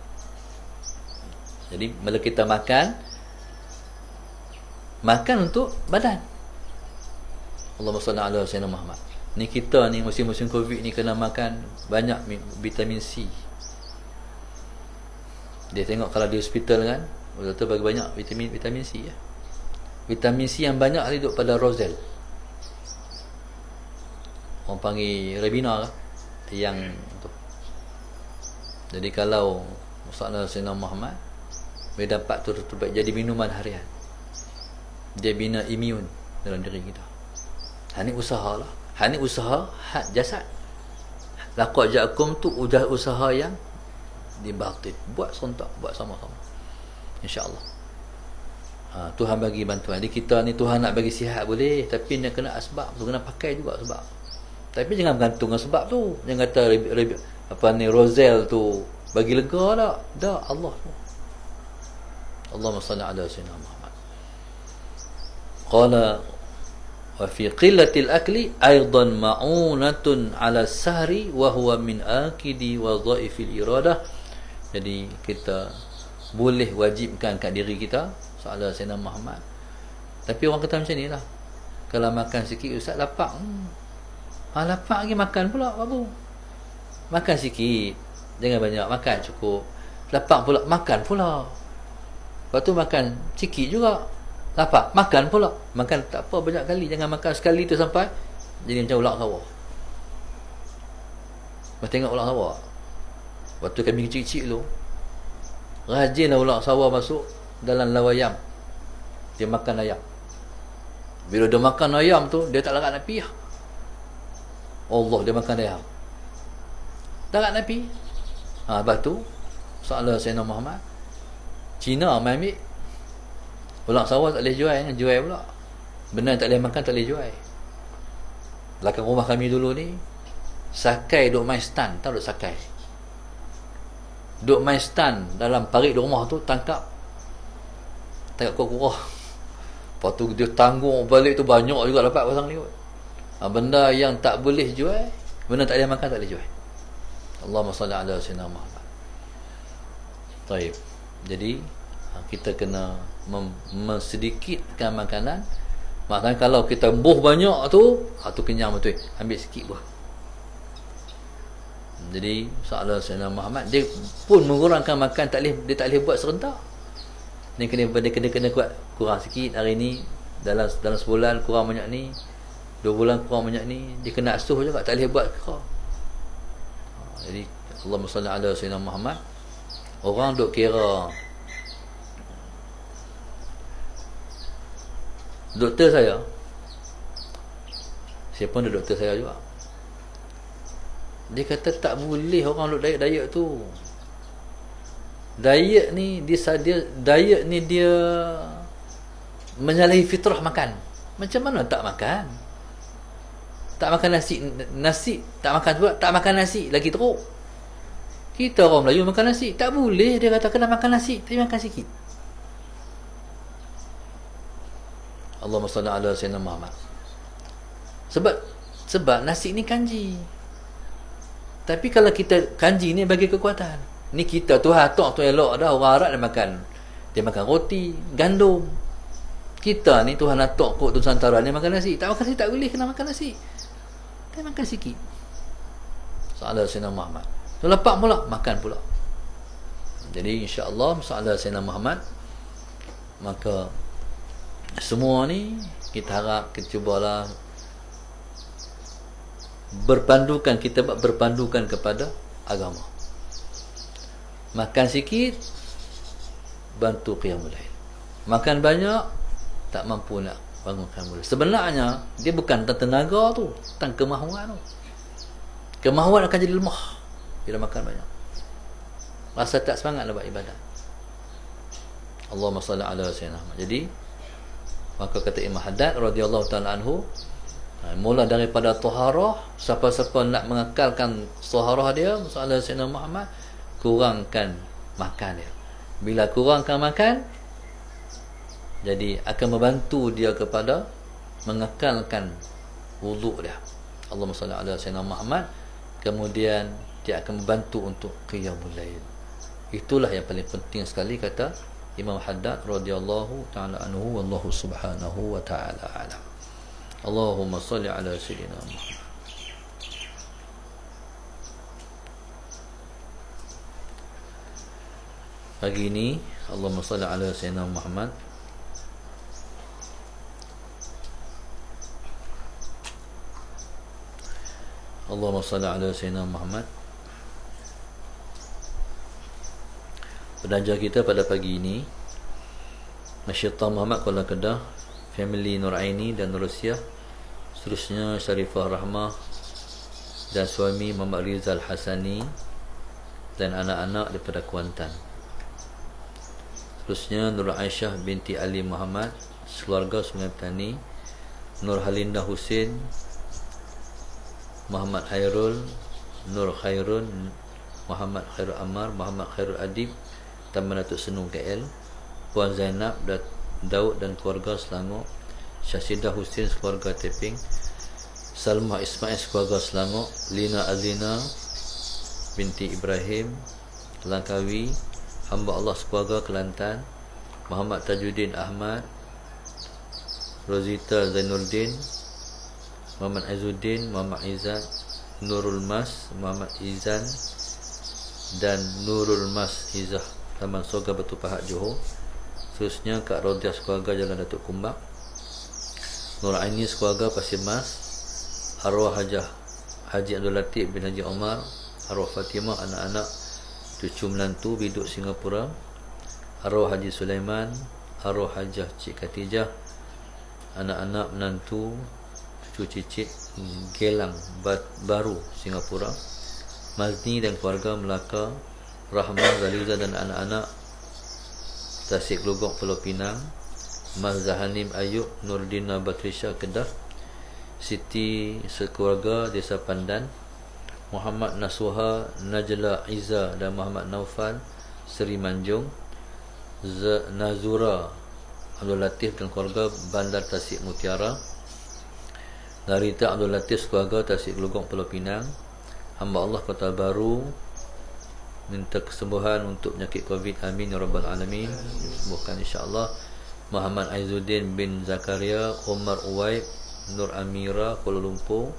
Jadi bila kita makan untuk badan. Allahumma salli ala sayyidina Muhammad. Ni kita ni musim-musim Covid ni kena makan banyak vitamin C. Dia tengok kalau di hospital kan, doktor bagi banyak vitamin C ya. Vitamin C yang banyak ni duduk pada Roselle. Orang panggil Ribena lah. Yang tu. Jadi kalau Ustaz Sayyidina Muhammad dia dapat tu terbaik jadi minuman harian. Dia bina imun dalam diri kita. Ini usaha lah. Ini usaha hak jasad. Laqad ja'akum tu usaha yang di batin. Buat serentak, buat sama-sama. InsyaAllah. Tuhan bagi bantuan. Jadi kita ni Tuhan nak bagi sihat boleh, tapi dia kena asbab tu, kena pakai juga sebab. Tapi jangan bergantung dengan sebab tu. Jangan kata Roselle tu bagi lega tak? Dah Allah. Allahumma salli ala sayyidina Muhammad. Qala wa fi qillatil akli aidan ma'unatun ala sahri wa huwa min akidi wa dhaifil iradah. Jadi kita boleh wajibkan kat diri kita soal sayyidina Muhammad. Tapi orang kata macam ni lah, kalau makan sikit ustaz lapar. Lapar lagi makan pula babu. Makan sikit, jangan banyak, makan cukup. Lapar pula, makan pula. Lepas tu makan sikit juga. Lapar, makan pula. Makan tak apa banyak kali, jangan makan sekali tu sampai jadi macam ulak sawah. Mas tengok ulak sawah. Waktu kami kecil-kecil tu, rajinlah ulak sawah masuk dalam lawayam. Dia makan ayam. Bila dia makan ayam tu, dia tak larat nak pi. Allah, dia makan ayam. Larat nak pi. Lepas tu soalan Sayyidina Muhammad, Cina mai ambil. Pulang sawah tak boleh jual, jual pula. Benda tak boleh makan, tak boleh jual. Belakang rumah kami dulu ni, sakai duk main stand, tahu duk sakai. Duk main stand dalam parit rumah tu, tangkap kurang. Lepas tu dia tanggung balik tu, banyak juga dapat pasang ni. Benda yang tak boleh jual, benda tak boleh makan, tak boleh jual. Allahumma salli ala sayyidina Muhammad. Baik. Jadi kita kena sedikitkan makanan. Maknanya kalau kita buh banyak tu, tu kenyang betul. Ambil sikit buah. Jadi soalan Sayyidina Muhammad, dia pun mengurangkan makan, dia tak boleh buat serentak. Ni kena kuat, kurang sikit hari ni, dalam sebulan kurang banyak ni, 2 bulan kurang banyak ni, dia kena asuh juga, tak boleh buat kira. Jadi Allahumma salli ala Sayyidina Muhammad. Orang duk kira. Doktor saya pun ada doktor saya juga, dia kata tak boleh orang duk diet tu. Diet ni dia menyalahi fitrah makan. Macam mana tak makan? Tak makan nasi tak makan pula, tak makan nasi lagi teruk. Kita orang Melayu makan nasi, tak boleh. Dia kata kena makan nasi, tapi makan sikit. Allahumma salli ala sayyidina Muhammad. Sebab nasi ni kanji. Tapi kalau kita kanji ni bagi kekuatan. Ni kita tu hatok tu elok dah. Orang Arab dia makan roti, gandum. Kita ni Tuhan hatok kot tu Nusantara ni makan nasi. Tak makan nasi tak boleh, kena makan nasi. Tapi makan sikit. Salah sayyidina Muhammad. Tu lepak pula, makan pula. Jadi insya-Allah salah sayyidina Muhammad, maka semua ni kita harap kita cubalah berpandukan kepada agama. Makan sikit, bantu qiyamul lail. Makan banyak, tak mampu nak bangun qiyamul lail. Sebenarnya dia bukan tentang tenaga tu, tentang kemahuan tu. Kemahuan akan jadi lemah bila makan banyak. Rasa tak semangat nak buat ibadat. Allahumma salli ala sayyidina Muhammad. Jadi maka kata Imam Haddad radhiyallahu taala anhu, mula daripada taharah, siapa-siapa nak mengekalkan taharah dia, masalah Sayyidina Muhammad, kurangkan makan dia. Bila kurangkan makan, jadi akan membantu dia kepada mengekalkan wuduk dia. Allahumma salli ala Sayyidina Muhammad. Kemudian dia akan membantu untuk qiyamul lail. Itulah yang paling penting sekali, kata Imam Haddad radhiyallahu ta'ala anhu. Wallahu subhanahu wa ta'ala alam. Allahumma salli ala sayyidina Muhammad. Pagi ini Allahumma salli ala sayyidina Muhammad. Allahumma salli ala sayyidina Muhammad. Belajar kita pada pagi ini, Masyidah Muhammad Kuala Kedah, family Nur Aini dan Rusiah, seterusnya Syarifah Rahmah dan suami Muhammad Rizal Hasani dan anak-anak daripada Kuantan. Seterusnya Nur Aisyah binti Ali Muhammad, keluarga Sungai Petani, Nur Halinda Husin, Muhammad Khairul, Nur Khairun, Muhammad Khairul Ammar, Muhammad Khairul Adib, Taman Datuk Senu KL, Puan Zainab Daud dan keluarga Selangor, Syahsidah Husin keluarga Teping, Salmah Ismail keluarga Selangor, Lina Azina binti Ibrahim Langkawi, hamba Allah keluarga Kelantan, Muhammad Tajuddin Ahmad, Rozita Zainuddin, Muhammad Azuddin, Muhammad Izan, Nurul Mas, Muhammad Izan dan Nurul Mas Hizah, Taman Soga Batu Pahat Johor. Seterusnya Kak Rodiah keluarga Jalan Datuk Kumbak, Nur Aini keluarga Pasir Mas, arwah Haji Abdul Latif bin Haji Omar, arwah Fatimah anak-anak cucu menantu biduk Singapura, arwah Haji Sulaiman, arwah Hajah Cik Khatijah, anak-anak menantu, cucu cicit Gelang Baru Singapura, Mazni dan keluarga Melaka, Rahman, Zaliza dan anak-anak Tasik Lugok Pulau Pinang, Mas Zahanim Ayub, Nurdina Batrisha Kedah, Siti sekeluarga Desa Pandan, Muhammad Nasuha, Najla Iza dan Muhammad Naufal Seri Manjung, Nazura Abdul Latif dan keluarga Bandar Tasik Mutiara, Narita Abdul Latif keluarga Tasik Lugok Pulau Pinang. Hamba Allah Kota Baru minta kesembuhan untuk penyakit Covid, amin ya rabbal alamin. Sembuhkan insya-Allah. Muhammad Aizuddin bin Zakaria, Umar Uwaib, Nur Amira Kuala Lumpur,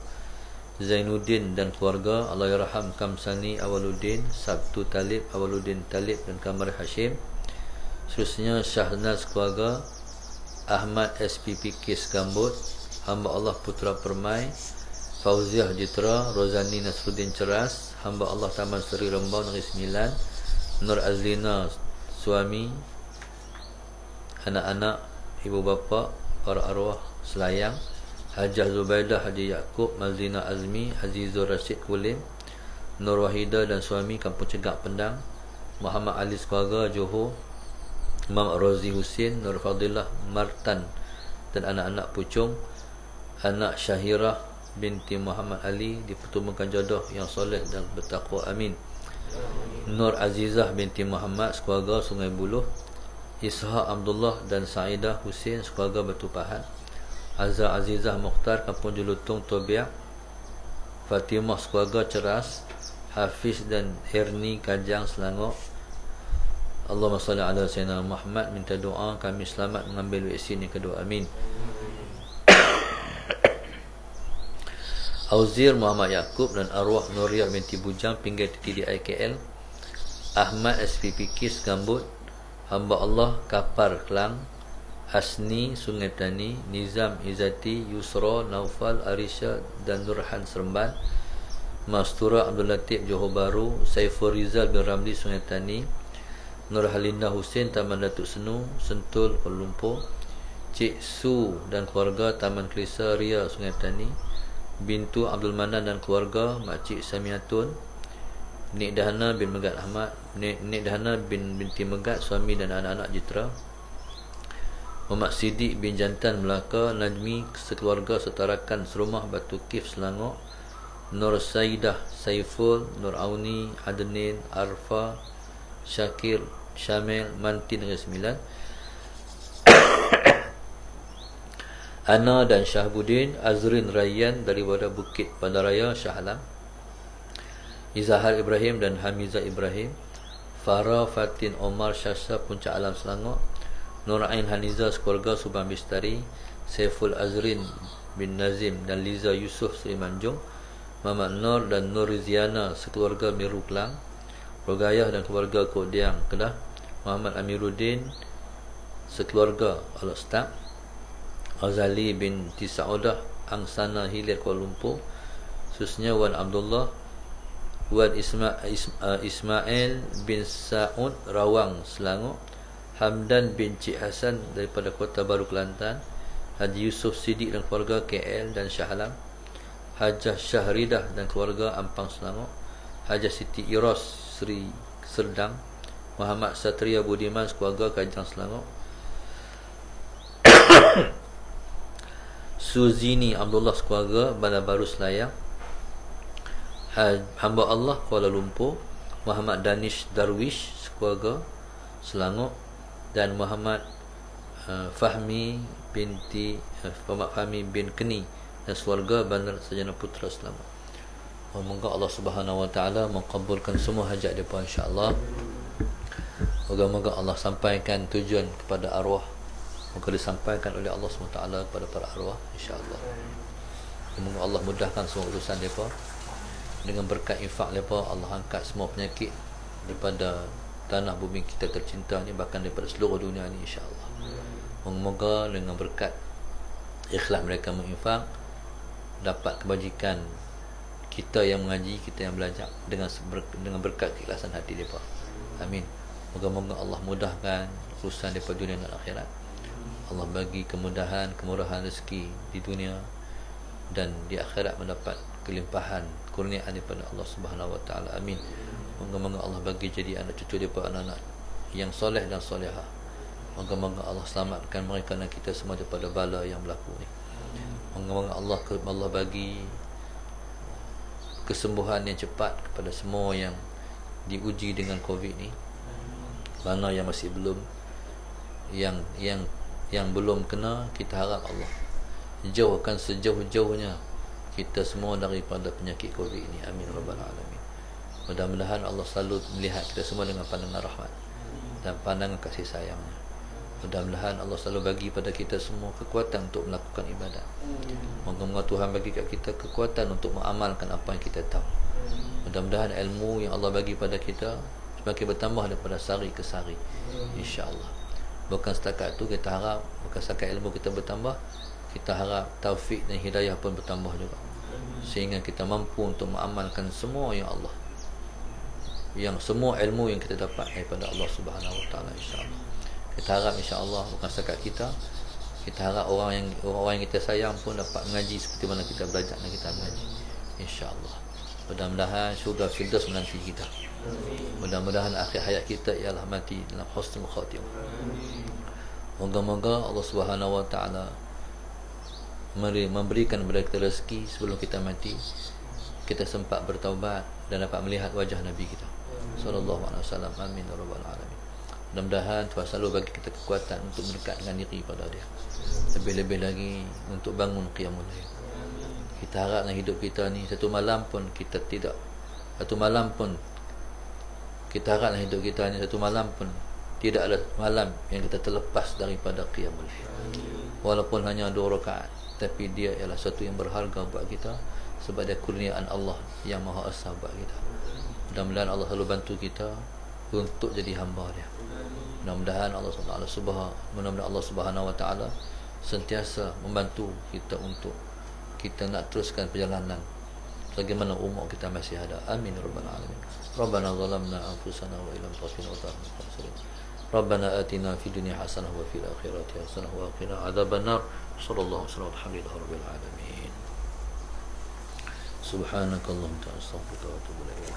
Zainuddin dan keluarga, Allah yarham Kamsani Awaluddin, Sabtu Talib Awaluddin Talib dan Kamar Hashim. Seterusnya Syahnaz keluarga, Ahmad SPPK Gambut, hamba Allah Putra Permai, Fauziah Jitra, Rozani Nasruddin Ceras, hamba Allah Taman Seri Rembau Negeri Sembilan, Nur Azlina suami, anak-anak, ibu bapa, para arwah Selayang, Hajah Zubaidah Haji Yaakob, Mazlina Azmi, Azizur Rashid Kulim, Nur Wahida dan suami Kampung Cegak Pendang, Muhammad Ali keluarga Johor, Imam Rozi Husin, Nur Fadilah Martan dan anak-anak Puchong, anak Syahirah binti Muhammad Ali dipertemukan jodoh yang soleh dan bertakwa, amin. Nur Azizah binti Muhammad sekeluarga Sungai Buloh, Ishaq Abdullah dan Saidah Husin sekeluarga Batu Pahat, Azza Azizah Mukhtar Kampung Jelutung Tobiak, Fatimah sekeluarga Ceras, Hafiz dan Erni Kajang Selangor. Allahumma salli ala Sayyidina Muhammad. Minta doa kami selamat mengambil vaksin yang kedua, amin. Auzir Muhammad Yaakob dan arwah Nuriyah binti Bujang Pinggir Titi di IKL, Ahmad SPPK Gambut, hamba Allah Kapar Kelang, Asni Sungai Tani, Nizam Izzati, Yusra Naufal Arisha dan Nurhan Seremban, Mastura Abdul Latif Johor Baru, Saiful Rizal bin Ramli Sungai Tani, Nur Halinda Hussein Taman Datuk Senu Sentul Kuala Lumpur, Cik Su dan keluarga Taman Kelisa Ria Sungai Tani, Bintu Abdul Manan dan keluarga, Makcik Samiatun, Nik Dahana bin Megat Ahmad, Nik Dahana binti Megat, suami dan anak-anak Jitra, Muhammad Siddiq bin Jantan Melaka, Najmi sekeluarga Setarakan Serumah Batu Kif Selangor, Nur Saidah Saiful, Nur Auni, Adnin, Arfa, Syakir, Syamil, Manti Negeri Sembilan, Ana dan Syahbudin, Azrin Rayyan daripada Bukit Bandaraya Shah Alam, Izahar Ibrahim dan Hamiza Ibrahim, Farah Fatin Omar Syasha Puncak Alam Selangor, Nur Ain Haniza sekeluarga Subang Bistari, Saiful Azrin bin Nazim dan Liza Yusuf Seri Manjung, Muhammad Nur dan Nur Riziana sekeluarga Miru Kelang, Rogayah dan keluarga Kodiang Kedah, Muhammad Amiruddin sekeluarga Al-Ustaq, Azali bin Tisaudah Angsana Hilir Kuala Lumpur, khususnya Wan Abdullah, Wan Ismail bin Sa'ud Rawang Selangor, Hamdan bin Cik Hasan daripada Kota Baru Kelantan, Haji Yusuf Siddiq dan keluarga KL dan Shah Alam, Hajah Syahridah dan keluarga Ampang Selangor, Hajah Siti Iros Seri Serdang, Muhammad Satria Budiman keluarga Kajang Selangor, Suzini Abdullah keluarga Bandar Baru Selayang, hamba Allah Kuala Lumpur, Muhammad Danish Darwish keluarga Selangor, dan Muhammad Fahmi bin Keni dan keluarga Bandar Sarjana Putra Selangor. Semoga Allah Subhanahu Wa Taala mengabulkan semua hajat mereka insya-Allah. Moga-moga Allah sampaikan tujuan kepada arwah, moga disampaikan oleh Allah SWT kepada para arwah insya-Allah. Semoga Allah mudahkan semua urusan mereka. Dengan berkat infak mereka, Allah angkat semua penyakit daripada tanah bumi kita tercinta ni, bahkan daripada seluruh dunia ni insya-Allah. Moga dengan berkat ikhlas mereka menginfak, dapat kebajikan kita yang mengaji, kita yang belajar dengan berkat keikhlasan hati mereka. Amin. Moga-moga Allah mudahkan urusan daripada dunia dan akhirat. Allah bagi kemudahan, kemurahan rezeki di dunia dan di akhirat mendapat kelimpahan kurniaan daripada Allah Subhanahu wa taala. Amin. Moga-moga Allah bagi jadi anak cucu daripada anak-anak yang soleh dan solehah. Moga-moga Allah selamatkan mereka dan kita semua daripada bala yang berlaku ni. Moga-moga Allah bagi kesembuhan yang cepat kepada semua yang diuji dengan COVID ni. Mana yang masih belum, yang belum kena, kita harap Allah jauhkan sejauh-jauhnya kita semua daripada penyakit COVID ini. Amin rabbal alamin. Mudah-mudahan Allah selalu melihat kita semua dengan pandangan rahmat dan pandangan kasih sayangnya. Mudah-mudahan Allah selalu bagi pada kita semua kekuatan untuk melakukan ibadat. Moga-moga Tuhan bagi kat kita kekuatan untuk mengamalkan apa yang kita tahu. Mudah-mudahan ilmu yang Allah bagi pada kita semakin bertambah daripada sehari ke sehari, insya-Allah. Bukan setakat itu kita harap, bukan setakat ilmu kita bertambah, kita harap taufik dan hidayah pun bertambah juga, sehingga kita mampu untuk mengamalkan semua yang Allah, yang semua ilmu yang kita dapat daripada Allah Subhanahu wa taala, insya-Allah. Kita harap insya-Allah bukan setakat kita harap orang yang kita sayang pun dapat mengaji seperti mana kita belajar dan kita mengaji, insya-Allah. Mudah-mudahan syurga Firdaus menanti kita. Mudah-mudahan akhir hayat kita ialah mati dalam husnul khatimah. Moga-moga Allah Subhanahu wa taala memberikan kepada kita rezeki sebelum kita mati, kita sempat bertaubat dan dapat melihat wajah Nabi kita sallallahu alaihi wasallam. Amin ya rabbal alamin. Mudah-mudahan Tuhan selalu bagi kita kekuatan untuk mendekat dengan diri pada Dia, lebih-lebih lagi untuk bangun qiyamul lail. Kita harap dalam hidup kita ni satu malam pun kita tidak ada malam yang kita terlepas daripada qiyamul lail. Walaupun hanya 2 rakaat, tapi dia ialah satu yang berharga buat kita sebab dia kurniaan Allah yang Maha Esa buat kita. Mudah-mudahan Allah selalu bantu kita untuk jadi hamba Dia. Mudah-mudahan Allah Subhanahu wa taala sentiasa membantu kita untuk kita nak teruskan perjalanan bagaimana umur kita masih ada. Amin rabbal alamin. Rabbana zalamna anfusana wa illam taghfir wa tarhamna. Rabbana atina fid dunya hasanah wa fil akhirati hasanah wa qina adzabannar. Sallallahu alaihi wa sallam rabbil alamin. Subhanakallahumma wa bihamdika astaghfiruka wa atubu ilaik.